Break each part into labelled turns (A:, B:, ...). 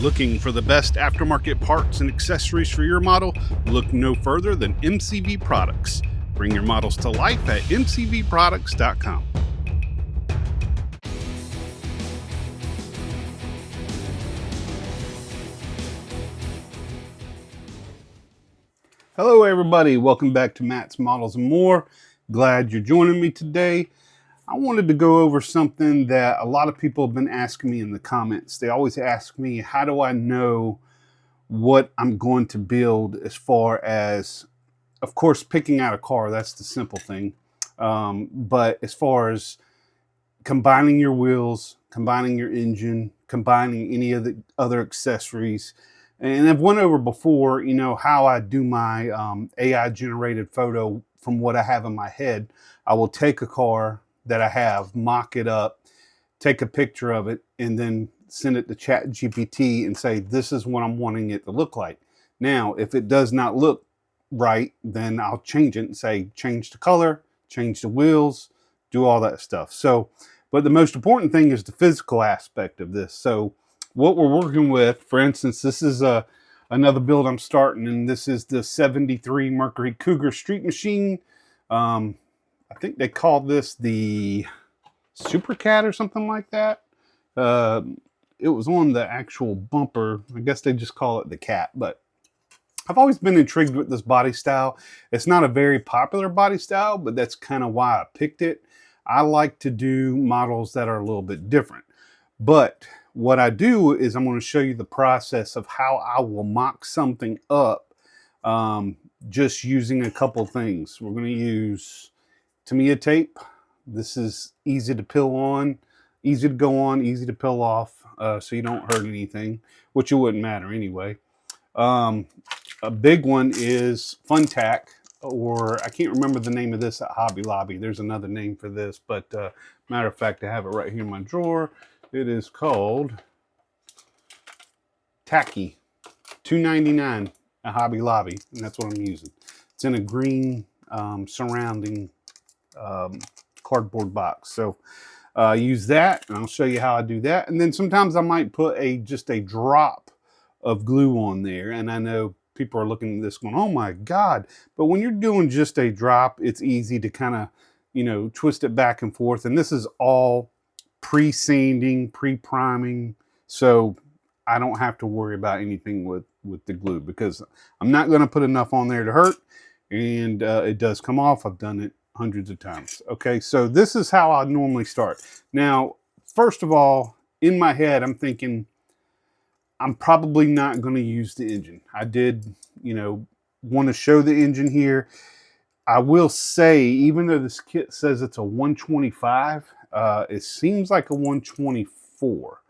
A: Looking for the best aftermarket parts and accessories for your model? Look no further than MCV Products. Bring your models to life at mcvproducts.com. Hello everybody, welcome back to Matt's Models and More. Glad you're joining me today. I wanted to go over something that a lot of people have been asking me in the comments. They always ask me, how do I know what I'm going to build as far as, of course, picking out a car, that's the simple thing. But as far as combining your wheels, combining your engine, combining any of the other accessories, and I've went over before, you know, how I do my AI generated photo from what I have in my head. I will take a car that I have, mock it up, take a picture of it, and then send it to ChatGPT and say, this is what I'm wanting it to look like. Now, if it does not look right, then I'll change it and say, change the color, change the wheels, do all that stuff. So, but the most important thing is the physical aspect of this. So what we're working with, for instance, this is another build I'm starting, and this is the 73 Mercury Cougar Street Machine. I think they call this the Super Cat or something like that. It was on the actual bumper. I guess they just call it the Cat, but I've always been intrigued with this body style. It's not a very popular body style, but that's kind of why I picked it. I like to do models that are a little bit different. But what I do is I'm going to show you the process of how I will mock something up just using a couple things. We're going to use Tamiya tape. This is easy to peel on, easy to go on, easy to peel off, so you don't hurt anything, which it wouldn't matter anyway. A big one is Fun Tack, or I can't remember the name of this at Hobby Lobby. There's another name for this, but matter of fact, I have it right here in my drawer. It is called Tacky, $2.99 at Hobby Lobby, and that's what I'm using. It's in a green surrounding cardboard box. So use that, and I'll show you how I do that. And then sometimes I might put just a drop of glue on there, and I know people are looking at this going, oh my God. But when you're doing just a drop, it's easy to kind of, you know, twist it back and forth. And this is all pre-sanding, pre-priming, so I don't have to worry about anything with the glue, because I'm not going to put enough on there to hurt, and it does come off. I've done it hundreds of times. Okay, so this is how I normally start. Now, first of all, in my head, I'm thinking I'm probably not going to use the engine. I did, you know, want to show the engine here. I will say, even though this kit says it's a 125, it seems like a 124,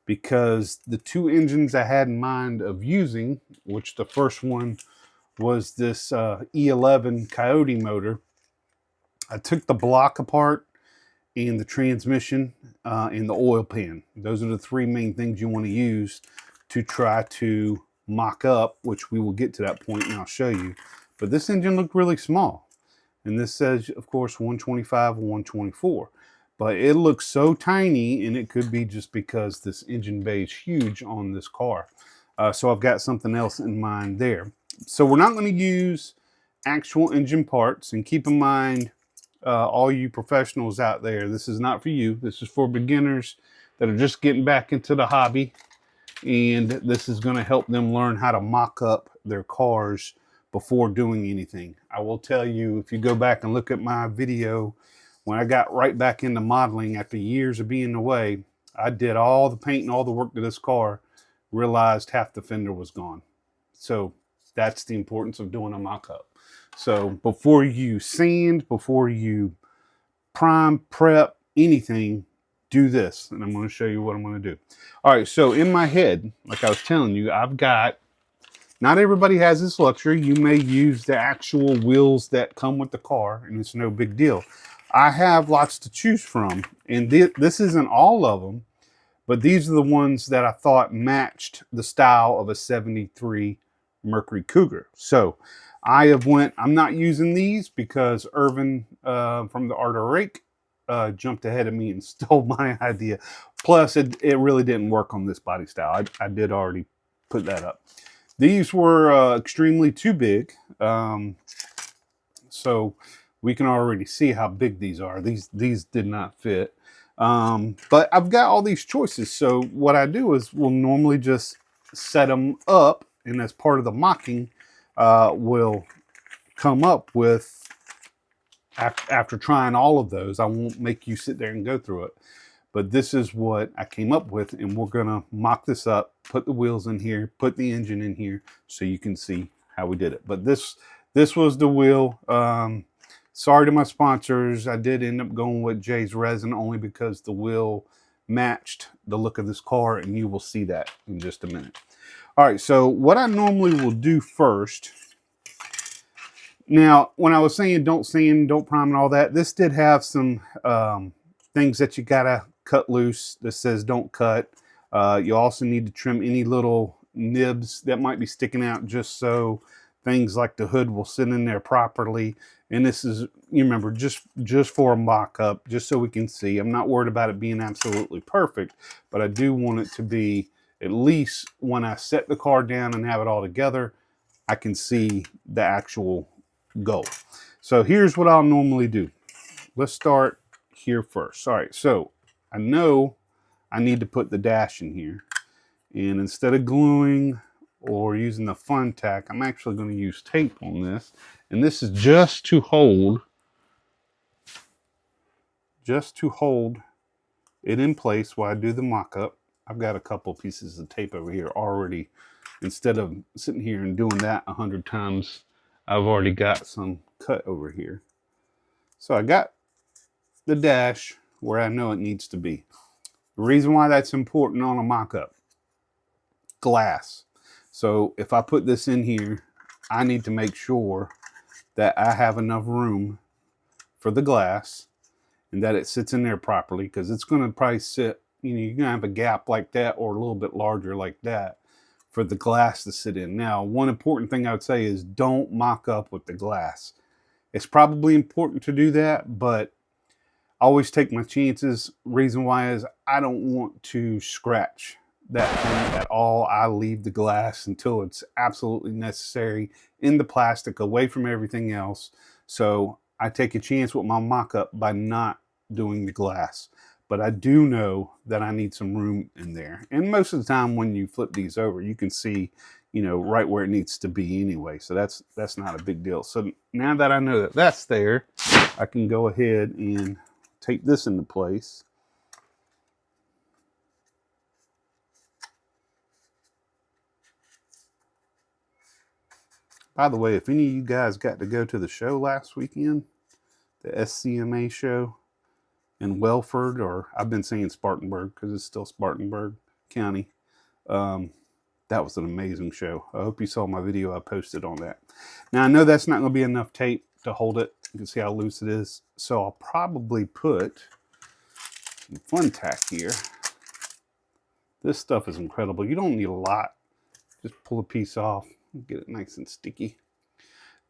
A: because the two engines I had in mind of using, which the first one was this E11 Coyote motor, I took the block apart and the transmission and the oil pan. Those are the three main things you want to use to try to mock up, which we will get to that point and I'll show you. But this engine looked really small. And this says, of course, 125 and 124. But it looks so tiny, and it could be just because this engine bay is huge on this car. So I've got something else in mind there. So we're not going to use actual engine parts. And keep in mind, all you professionals out there, this is not for you. This is for beginners that are just getting back into the hobby. And this is going to help them learn how to mock up their cars before doing anything. I will tell you, if you go back and look at my video, when I got right back into modeling after years of being away, I did all the paint and all the work to this car, realized half the fender was gone. So that's the importance of doing a mock-up. So before you sand, before you prime, prep, anything, do this, and I'm going to show you what I'm going to do. All right, so in my head, like I was telling you, I've got, not everybody has this luxury. You may use the actual wheels that come with the car, and it's no big deal. I have lots to choose from, and this isn't all of them, but these are the ones that I thought matched the style of a 73 Mercury Cougar. So I'm not using these because Irvin from the Art of Rake jumped ahead of me and stole my idea. Plus, it really didn't work on this body style. I did already put that up. These were extremely too big. So we can already see how big these are. These did not fit. But I've got all these choices. So what I do is we'll normally just set them up, and as part of the mocking, we'll come up with, after trying all of those, I won't make you sit there and go through it. But this is what I came up with, and we're gonna mock this up, put the wheels in here, put the engine in here, so you can see how we did it. But this was the wheel. Sorry to my sponsors. I did end up going with Jay's Resin only because the wheel matched the look of this car, and you will see that in just a minute. All right, so what I normally will do first, now when I was saying don't sand, don't prime and all that, this did have some things that you gotta cut loose. This says don't cut. You also need to trim any little nibs that might be sticking out, just so things like the hood will sit in there properly. And this is, you remember, just for a mock-up, just so we can see. I'm not worried about it being absolutely perfect, but I do want it to be, at least when I set the car down and have it all together, I can see the actual goal. So here's what I'll normally do. Let's start here first. All right, so I know I need to put the dash in here. And instead of gluing or using the fun tack, I'm actually going to use tape on this. And this is just to hold it in place while I do the mock-up. I've got a couple pieces of tape over here already. Instead of sitting here and doing that 100 times, I've already got some cut over here. So I got the dash where I know it needs to be. The reason why that's important on a mock-up, glass. So if I put this in here, I need to make sure that I have enough room for the glass and that it sits in there properly, because it's going to probably sit, you know, you're going to have a gap like that or a little bit larger like that for the glass to sit in. Now, one important thing I would say is don't mock up with the glass. It's probably important to do that, but I always take my chances. Reason why is I don't want to scratch that thing at all. I leave the glass until it's absolutely necessary in the plastic, away from everything else. So I take a chance with my mock-up by not doing the glass. But I do know that I need some room in there. And most of the time when you flip these over, you can see, you know, right where it needs to be anyway. So that's not a big deal. So now that I know that that's there, I can go ahead and tape this into place. By the way, if any of you guys got to go to the show last weekend, the SCMA show in Welford, or I've been saying Spartanburg because it's still Spartanburg County, that was an amazing show. I hope you saw my video I posted on that. Now, I know that's not going to be enough tape to hold it. You can see how loose it is. So I'll probably put some fun tack here. This stuff is incredible. You don't need a lot. Just pull a piece off. Get it nice and sticky.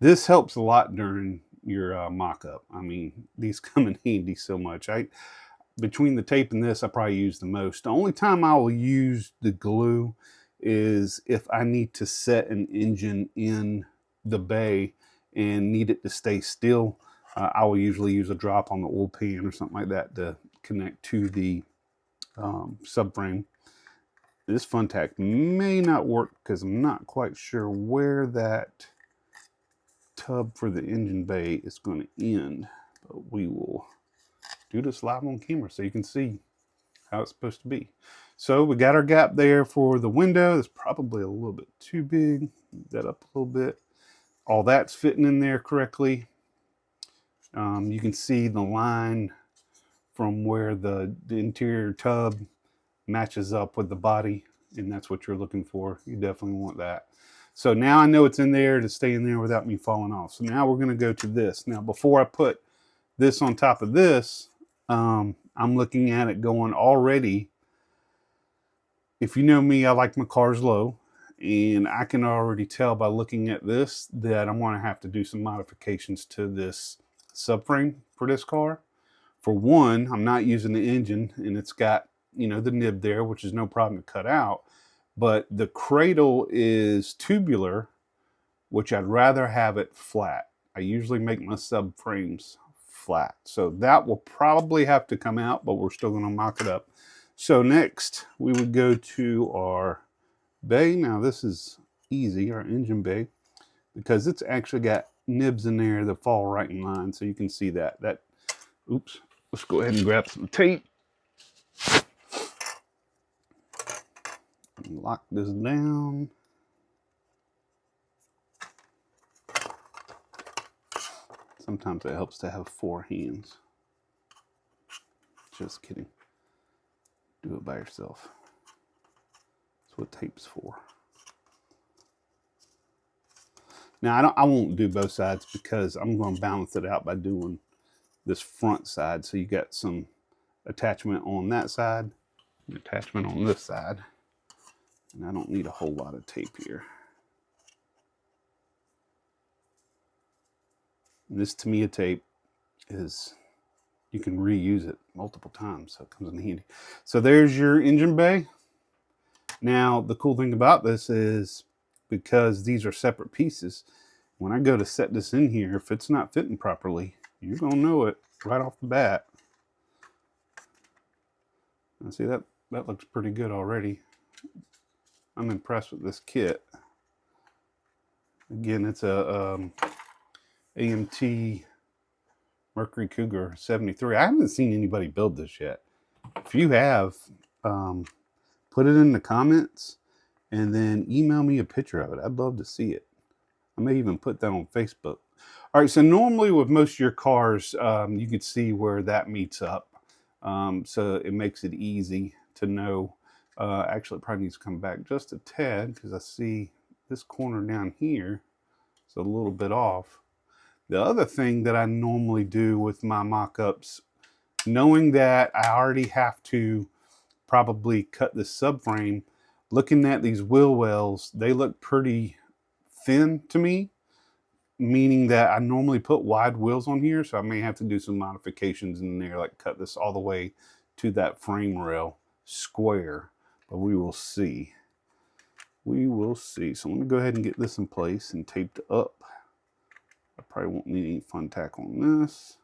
A: This helps a lot during your mock-up. I mean, these come in handy so much. Between the tape and this, I probably use the most. The only time I will use the glue is if I need to set an engine in the bay and need it to stay still. I will usually use a drop on the oil pan or something like that to connect to the subframe. This fun tack may not work because I'm not quite sure where that tub for the engine bay is going to end, but we will do this live on camera so you can see how it's supposed to be. So we got our gap there for the window. It's probably a little bit too big. Move that up a little bit. All that's fitting in there correctly. You can see the line from where the interior tub matches up with the body, and that's what you're looking for. You definitely want that. So now I know it's in there to stay in there without me falling off. So now we're going to go to this. Now, before I put this on top of this, I'm looking at it going already. If you know me, I like my cars low, and I can already tell by looking at this that I'm going to have to do some modifications to this subframe for this car. For one, I'm not using the engine, and it's got, you know, the nib there, which is no problem to cut out. But the cradle is tubular, which I'd rather have it flat. I usually make my subframes flat. So that will probably have to come out, but we're still going to mock it up. So next, we would go to our bay. Now this is easy, our engine bay, because it's actually got nibs in there that fall right in line. So you can see that. Oops, let's go ahead and grab some tape. Lock this down. Sometimes it helps to have 4 hands. Just kidding. Do it by yourself. That's what tape's for. Now I won't do both sides because I'm going to balance it out by doing this front side. So you got some attachment on that side, and attachment on this side. And I don't need a whole lot of tape here. And this Tamiya tape is, you can reuse it multiple times, so it comes in handy. So there's your engine bay. Now the cool thing about this is, because these are separate pieces, when I go to set this in here, if it's not fitting properly, you're gonna know it right off the bat. Now see, that looks pretty good already. I'm impressed with this kit. Again, it's a AMT Mercury Cougar 73. I haven't seen anybody build this yet. If you have, put it in the comments and then email me a picture of it. I'd love to see it. I may even put that on Facebook. All right, so normally with most of your cars, you could see where that meets up. So it makes it easy to know. Actually, it probably needs to come back just a tad because I see this corner down here is a little bit off. The other thing that I normally do with my mock-ups, knowing that I already have to probably cut this subframe, looking at these wheel wells, they look pretty thin to me, meaning that I normally put wide wheels on here, so I may have to do some modifications in there, like cut this all the way to that frame rail square, but we will see. We will see. So I'm going to go ahead and get this in place and taped up. I probably won't need any fun tack on this.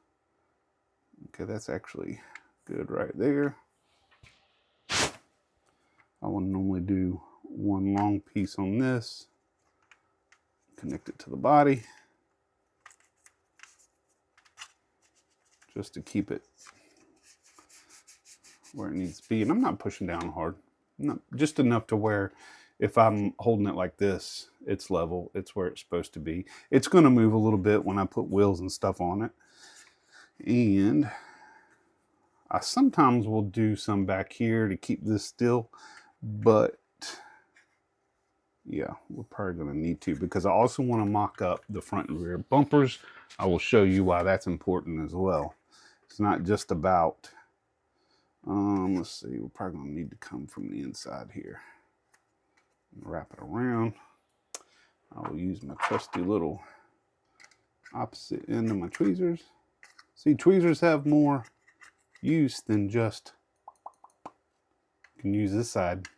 A: Okay, that's actually good right there. I will normally do one long piece on this, connect it to the body, just to keep it where it needs to be. And I'm not pushing down hard, not just enough to where if I'm holding it like this, it's level, it's where it's supposed to be. It's going to move a little bit when I put wheels and stuff on it. And I sometimes will do some back here to keep this still, but yeah, we're probably going to need to, because I also want to mock up the front and rear bumpers. I will show you why that's important as well. It's not just about, let's see, we're probably going to need to come from the inside here. Wrap it around. I will use my trusty little opposite end of my tweezers. See, tweezers have more use than just, you can use this side,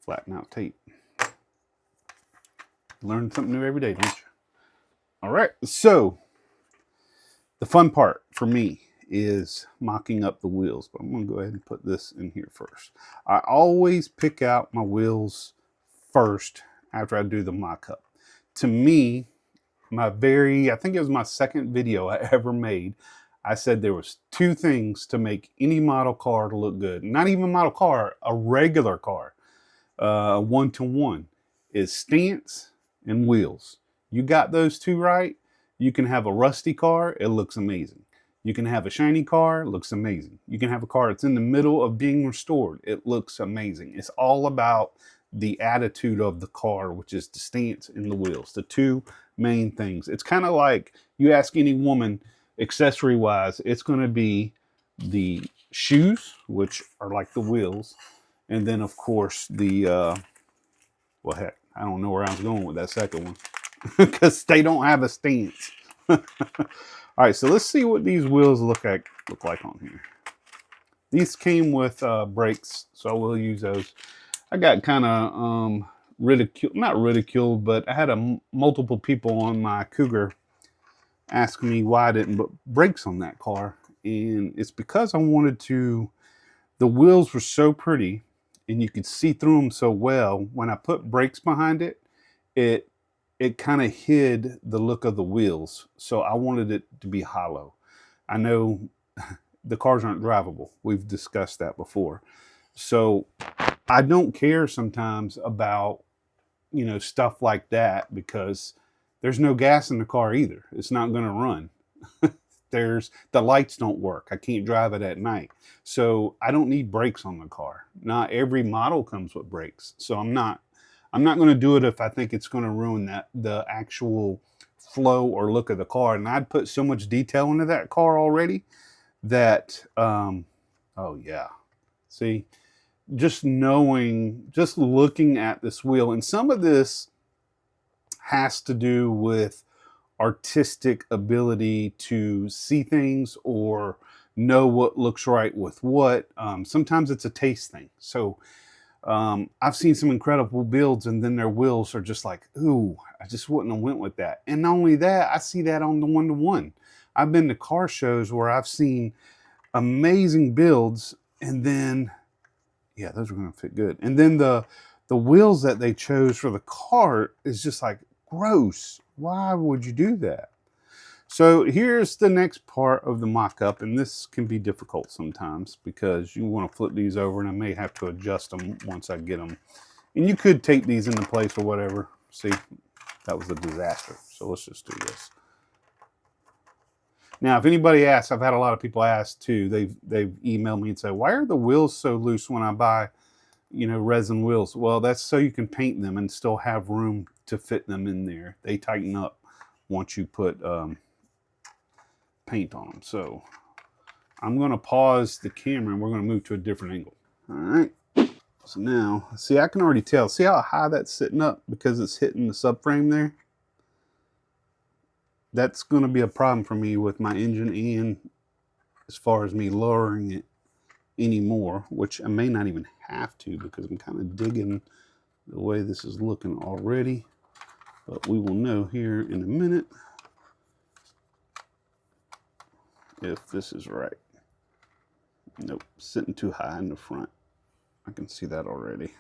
A: flatten out tape. Learn something new every day, don't you? All right, so the fun part for me is mocking up the wheels, but I'm going to go ahead and put this in here first. I always pick out my wheels first after I do the mock-up. To me, I think it was my second video I ever made, I said there was 2 things to make any model car to look good. Not even a model car, a regular car, one-to-one, is stance and wheels. You got those 2 right, you can have a rusty car, it looks amazing. You can have a shiny car, it looks amazing. You can have a car that's in the middle of being restored, it looks amazing. It's all about the attitude of the car, which is the stance and the wheels, the 2 main things. It's kind of like you ask any woman, accessory wise, it's going to be the shoes, which are like the wheels, and then of course the well, heck, I don't know where I was going with that second one because they don't have a stance. All right, so let's see what these wheels look like on here. These came with brakes, so we'll use those. I got kind of ridiculed, not ridiculed, but I had multiple people on my Cougar asking me why I didn't put brakes on that car. And it's because I wanted to, the wheels were so pretty and you could see through them so well. When I put brakes behind it, it kind of hid the look of the wheels. So I wanted it to be hollow. I know the cars aren't drivable. We've discussed that before. So I don't care sometimes about, you know, stuff like that because there's no gas in the car either. It's not going to run. The lights don't work. I can't drive it at night. So I don't need brakes on the car. Not every model comes with brakes. So I'm not going to do it if I think it's going to ruin the actual flow or look of the car. And I'd put so much detail into that car already that oh yeah. See, just looking at this wheel, and some of this has to do with artistic ability to see things or know what looks right with what. Sometimes it's a taste thing. So I've seen some incredible builds and then their wheels are just like, ooh, I just wouldn't have went with that. And not only that, I see that on the one-to-one. I've been to car shows where I've seen amazing builds and then, yeah, those are going to fit good. And then the wheels that they chose for the cart is just like gross. Why would you do that? So here's the next part of the mock-up, and this can be difficult sometimes because you want to flip these over and I may have to adjust them once I get them. And you could tape these into place or whatever. See, that was a disaster. So let's just do this. Now, if anybody asks, I've had a lot of people ask too. They've emailed me and say, why are the wheels so loose when I buy, you know, resin wheels? Well, that's so you can paint them and still have room to fit them in there. They tighten up once you put paint on them. So I'm going to pause the camera and we're going to move to a different angle. All right. So now, see, I can already tell. See how high that's sitting up because it's hitting the subframe there? That's going to be a problem for me with my engine and as far as me lowering it anymore, which I may not even have to because I'm kind of digging the way this is looking already. But we will know here in a minute if this is right. Nope, sitting too high in the front. I can see that already.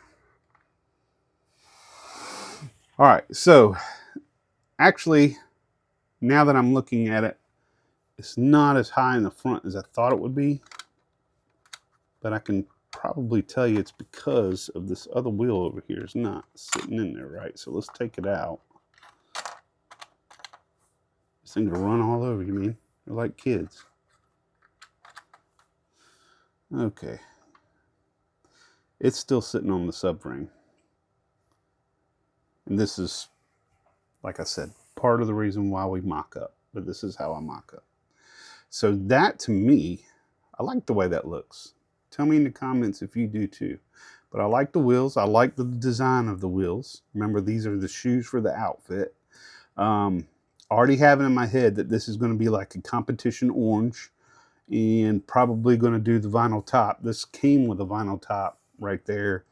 A: All right, so actually, now that I'm looking at it, it's not as high in the front as I thought it would be. But I can probably tell you it's because of this other wheel over here is not sitting in there right. So let's take it out. This thing will run all over you, man. They're like kids. Okay. It's still sitting on the subframe. And this is, like I said, part of the reason why we mock up. But this is how I mock up. So that, to me, I like the way that looks. Tell me in the comments if you do too. But I like the wheels. I like the design of the wheels. Remember, these are the shoes for the outfit. Already having in my head that this is going to be like a competition orange and probably going to do the vinyl top. This came with a vinyl top right there.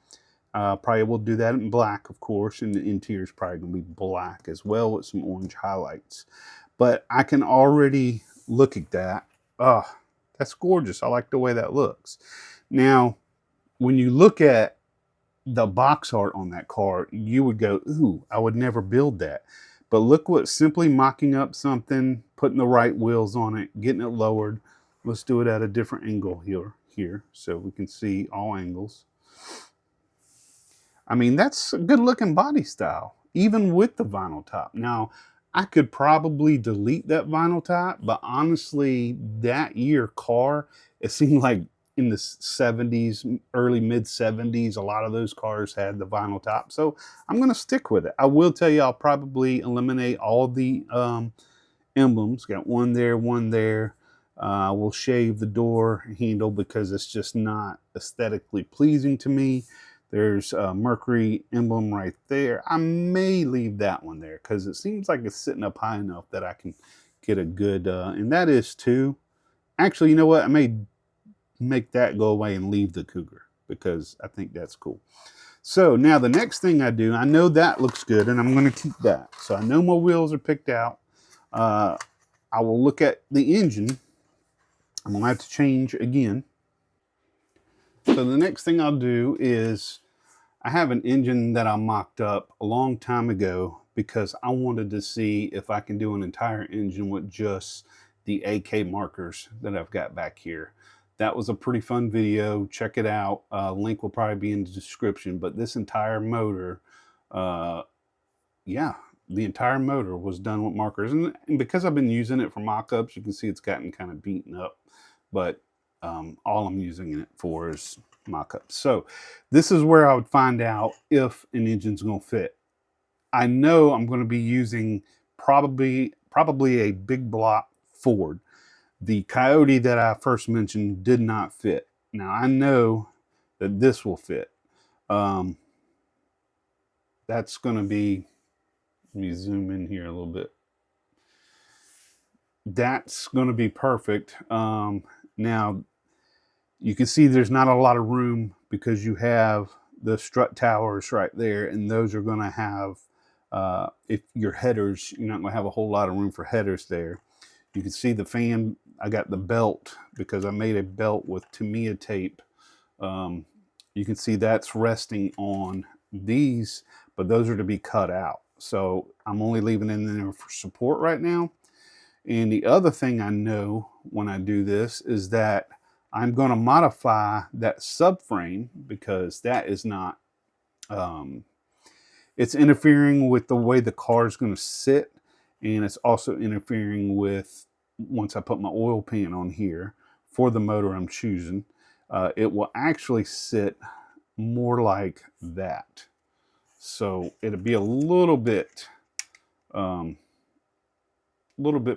A: Probably will do that in black, of course, and the interior is probably going to be black as well with some orange highlights. But I can already look at that. Oh, that's gorgeous. I like the way that looks. Now, when you look at the box art on that car, you would go, ooh, I would never build that. But look what simply mocking up something, putting the right wheels on it, getting it lowered. Let's do it at a different angle here so we can see all angles. I mean, that's a good looking body style, even with the vinyl top. Now, I could probably delete that vinyl top, but honestly, that year car, it seemed like in the 70s, early mid 70s, a lot of those cars had the vinyl top. So I'm going to stick with it. I will tell you, I'll probably eliminate all the emblems. Got one there, one there. We'll shave the door handle because it's just not aesthetically pleasing to me. There's a Mercury emblem right there. I may leave that one there because it seems like it's sitting up high enough that I can get a good, and that is too. Actually, you know what? I may make that go away and leave the Cougar because I think that's cool. So now the next thing I do, I know that looks good and I'm going to keep that. So I know my wheels are picked out. I will look at the engine. I'm going to have to change again. So the next thing I'll do is I have an engine that I mocked up a long time ago because I wanted to see if I can do an entire engine with just the AK markers that I've got back here. That was a pretty fun video. Check it out. Link will probably be in the description. But this entire motor, yeah, the entire motor was done with markers. And because I've been using it for mock-ups, you can see it's gotten kind of beaten up. But all I'm using it for is mock-ups. So this is where I would find out if an engine's going to fit. I know I'm going to be using probably a big block Ford. The Coyote that I first mentioned did not fit. Now I know that this will fit. That's going to be, let me zoom in here a little bit. That's going to be perfect. Now you can see there's not a lot of room because you have the strut towers right there, and those are going to have, if your headers, you're not going to have a whole lot of room for headers there. You can see the fan. I got the belt because I made a belt with Tamiya tape. You can see that's resting on these, but those are to be cut out. So I'm only leaving it in there for support right now. And the other thing I know when I do this is that I'm going to modify that subframe because that is not, it's interfering with the way the car is going to sit. And it's also interfering with, once I put my oil pan on here for the motor I'm choosing, it will actually sit more like that. So it'll be a little bit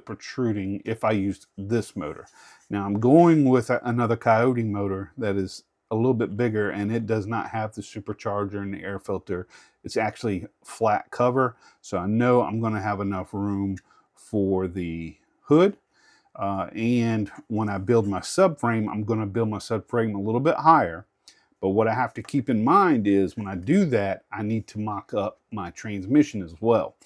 A: protruding if I used this motor. Now I'm going with another Coyote motor that is a little bit bigger, and it does not have the supercharger and the air filter. It's actually flat cover, so I know I'm going to have enough room for the hood. And when I build my subframe, I'm going to build my subframe a little bit higher. But what I have to keep in mind is when I do that, I need to mock up my transmission as well.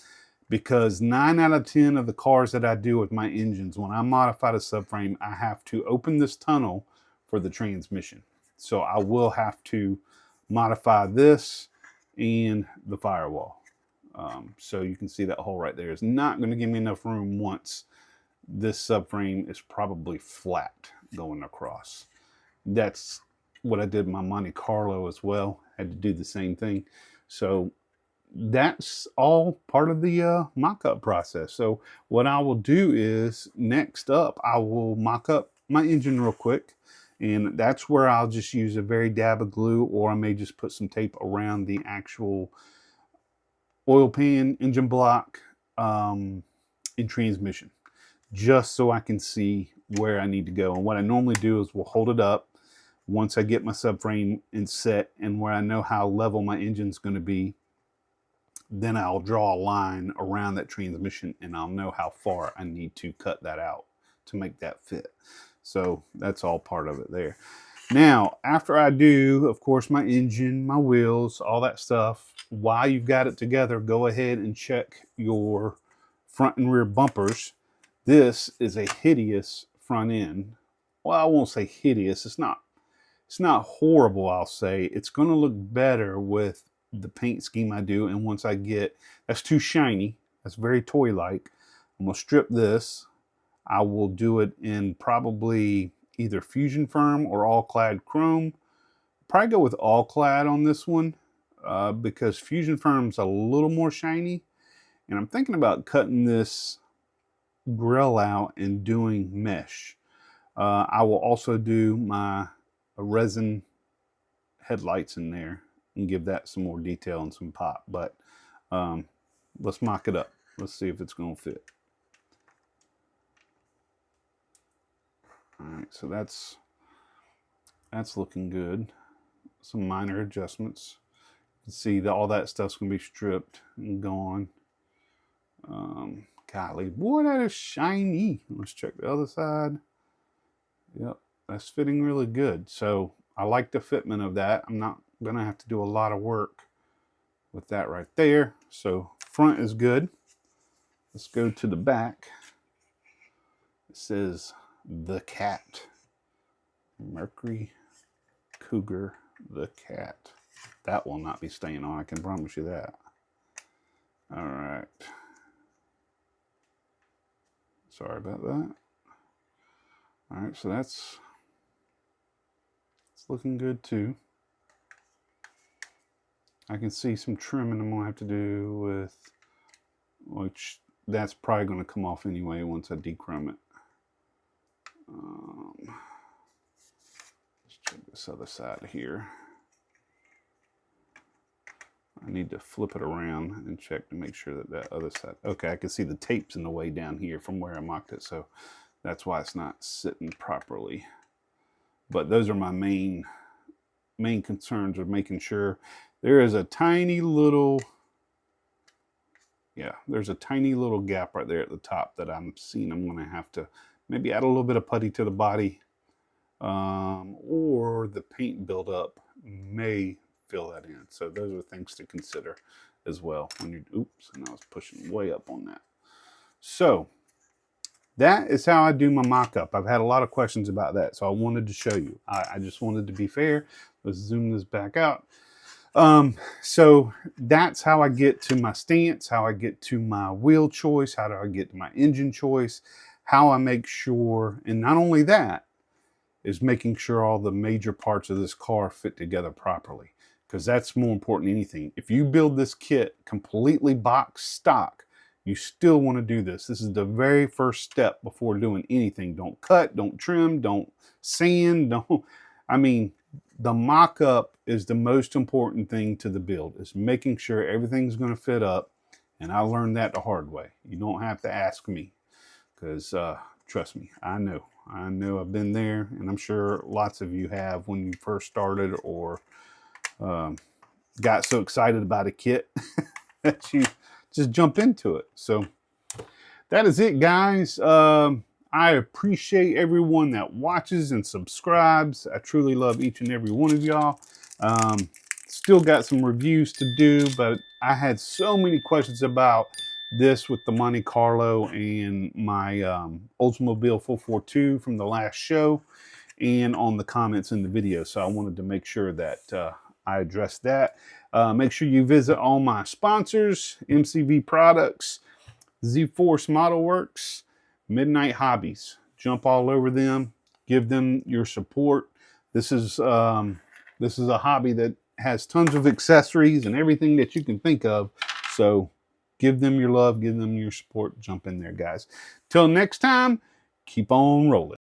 A: Because 9 out of 10 of the cars that I do with my engines, when I modify the subframe, I have to open this tunnel for the transmission. So I will have to modify this and the firewall. So you can see that hole right there is not going to give me enough room once this subframe is probably flat going across. That's what I did in my Monte Carlo as well. Had to do the same thing. So that's all part of the mock-up process. So what I will do is next up, I will mock up my engine real quick. And that's where I'll just use a very dab of glue, or I may just put some tape around the actual oil pan, engine block, and transmission, just so I can see where I need to go. And what I normally do is we'll hold it up once I get my subframe in set and where I know how level my engine's going to be. Then I'll draw a line around that transmission and I'll know how far I need to cut that out to make that fit. So that's all part of it there. Now, after I do, of course, my engine, my wheels, all that stuff, while you've got it together, go ahead and check your front and rear bumpers. This is a hideous front end. Well, I won't say hideous. It's not horrible, I'll say. It's going to look better with the paint scheme I do. And once I get, that's too shiny. That's very toy-like. I'm going to strip this. I will do it in probably either Fusion Firm or All Clad Chrome. Probably go with All Clad on this one because Fusion Firm's a little more shiny. And I'm thinking about cutting this grill out and doing mesh. I will also do my resin headlights in there and give that some more detail and some pop. But let's mock it up. Let's see if it's going to fit. All right, so that's looking good. Some minor adjustments. You can see that all that stuff's going to be stripped and gone. Golly, boy, that is shiny. Let's check the other side. Yep, that's fitting really good. So I like the fitment of that. I'm not gonna have to do a lot of work with that right there. So front is good. Let's go to the back. It says the cat. Mercury Cougar the cat. That will not be staying on, I can promise you that. All right. Sorry about that. All right, so it's looking good too. I can see some trimming I'm gonna have to do with, which that's probably gonna come off anyway once I dechrome it. Let's check this other side here. I need to flip it around and check to make sure that that other side, okay, I can see the tapes in the way down here from where I mocked it, so that's why it's not sitting properly. But those are my main concerns, of making sure. There is a tiny little, yeah, there's a tiny little gap right there at the top that I'm seeing I'm going to have to maybe add a little bit of putty to the body, or the paint buildup may fill that in. So those are things to consider as well when you're, oops, and I was pushing way up on that. So that is how I do my mock-up. I've had a lot of questions about that, so I wanted to show you. I just wanted to be fair. Let's zoom this back out. So that's how I get to my stance, how I get to my wheel choice, how do I get to my engine choice, how I make sure, and not only that, is making sure all the major parts of this car fit together properly, because that's more important than anything. If you build this kit completely box stock, you still want to do this. This is the very first step before doing anything. Don't cut, don't trim, don't sand, I mean, the mock-up is the most important thing to the build, is making sure everything's going to fit up. And I learned that the hard way. You don't have to ask me, because trust me, I know I've been there, and I'm sure lots of you have when you first started, or got so excited about a kit that you just jump into it. So that is it, guys. I appreciate everyone that watches and subscribes. I truly love each and every one of y'all. Still got some reviews to do, but I had so many questions about this with the Monte Carlo and my Oldsmobile 442 from the last show, and on the comments in the video. So I wanted to make sure that I addressed that. Make sure you visit all my sponsors: MCV Products, Z-Force Model Works, Midnight Hobbies. Jump all over them. Give them your support. This is a hobby that has tons of accessories and everything that you can think of. So give them your love, give them your support. Jump in there, guys. Till next time, keep on rolling.